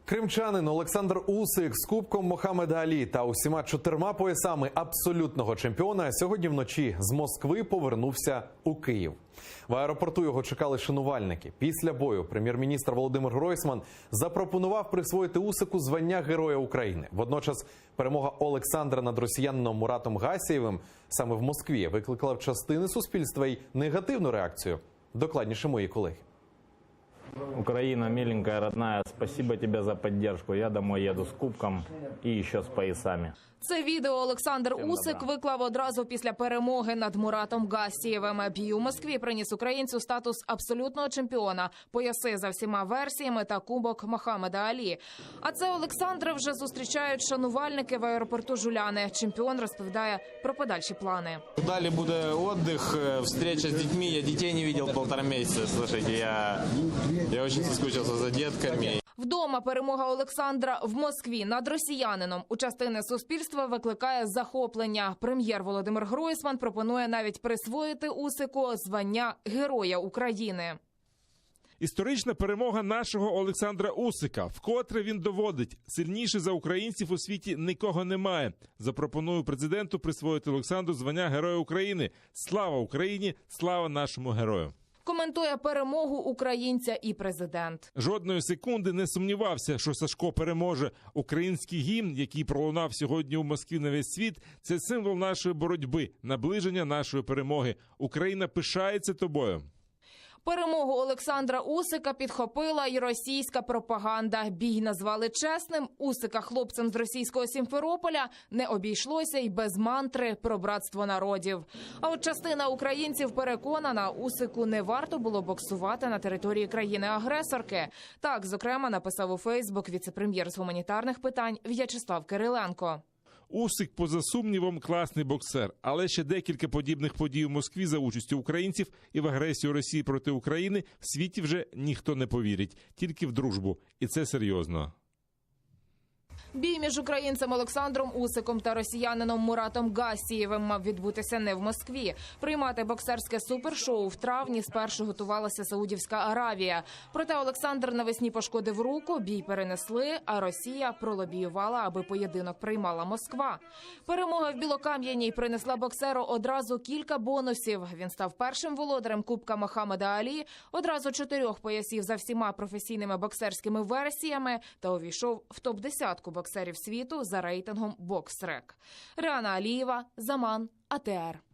Кримчанин Олександр Усик з Кубком Мохамеда Алі та усіма 4 поясами абсолютного чемпіона сьогодні вночі з Москви повернувся у Київ. В аеропорту його чекали шанувальники. Після бою прем'єр-міністр Володимир Гройсман запропонував присвоїти Усику звання Героя України. Водночас перемога Олександра над росіянином Муратом Гасієвим саме в Москві викликала в частини суспільства й негативну реакцію. Докладніше мої колеги. Украина, миленькая, родная, спасибо тебе за поддержку. Я домой еду с кубком и еще с поясами. Це відео Олександр Усик виклав одразу після перемоги над Муратом Гасієвим. Бій у Москві приніс українцю статус абсолютного чемпіона, пояси за всіма версіями та Кубок Мохамеда Алі. А це Олександра вже зустрічають шанувальники в аеропорту Жуляни. Чемпіон розповідає про подальші плани. Далі буде відпочинок, зустріча з дітьми. Я дітей не бачив 1,5 місяця. Слухайте, я дуже соскучився за дітками. Вдома перемога Олександра в Москві над росіянином у частини суспільства викликає захоплення. Прем'єр Володимир Гройсман пропонує навіть присвоїти Усику звання Героя України. Історична перемога нашого Олександра Усика. Вкотре він доводить, сильніше за українців у світі нікого немає. Запропоную президенту присвоїти Олександру звання Героя України. Слава Україні, слава нашому герою. Коментує перемогу українця і президент. Жодної секунди не сумнівався, що Сашко переможе. Український гімн, який пролунав сьогодні у Москві на весь світ, це символ нашої боротьби, наближення нашої перемоги. Україна пишається тобою. Перемогу Олександра Усика підхопила й російська пропаганда. Бій назвали чесним. Усика хлопцем з російського Сімферополя не обійшлося й без мантри про братство народів. А от частина українців переконана, Усику не варто було боксувати на території країни-агресорки. Так, зокрема, написав у Фейсбук віце-прем'єр з гуманітарних питань В'ячеслав Кириленко. Усик, поза сумнівом, класний боксер. Але ще декілька подібних подій у Москві за участю українців і в агресію Росії проти України в світі вже ніхто не повірить. Тільки в дружбу. І це серйозно. Бій між українцем Олександром Усиком та росіянином Муратом Гасієвим мав відбутися не в Москві. Приймати боксерське супершоу в травні спершу готувалася Саудівська Аравія. Проте Олександр навесні пошкодив руку, бій перенесли, а Росія пролобіювала, аби поєдинок приймала Москва. Перемога в Білокам'яній принесла боксеру одразу кілька бонусів. Він став першим володарем Кубка Мохамеда Алі, одразу 4 поясів за всіма професійними боксерськими версіями та увійшов в топ-10 боксерів світу за рейтингом BoxRec. Ріана Алієва, Заман, АТR.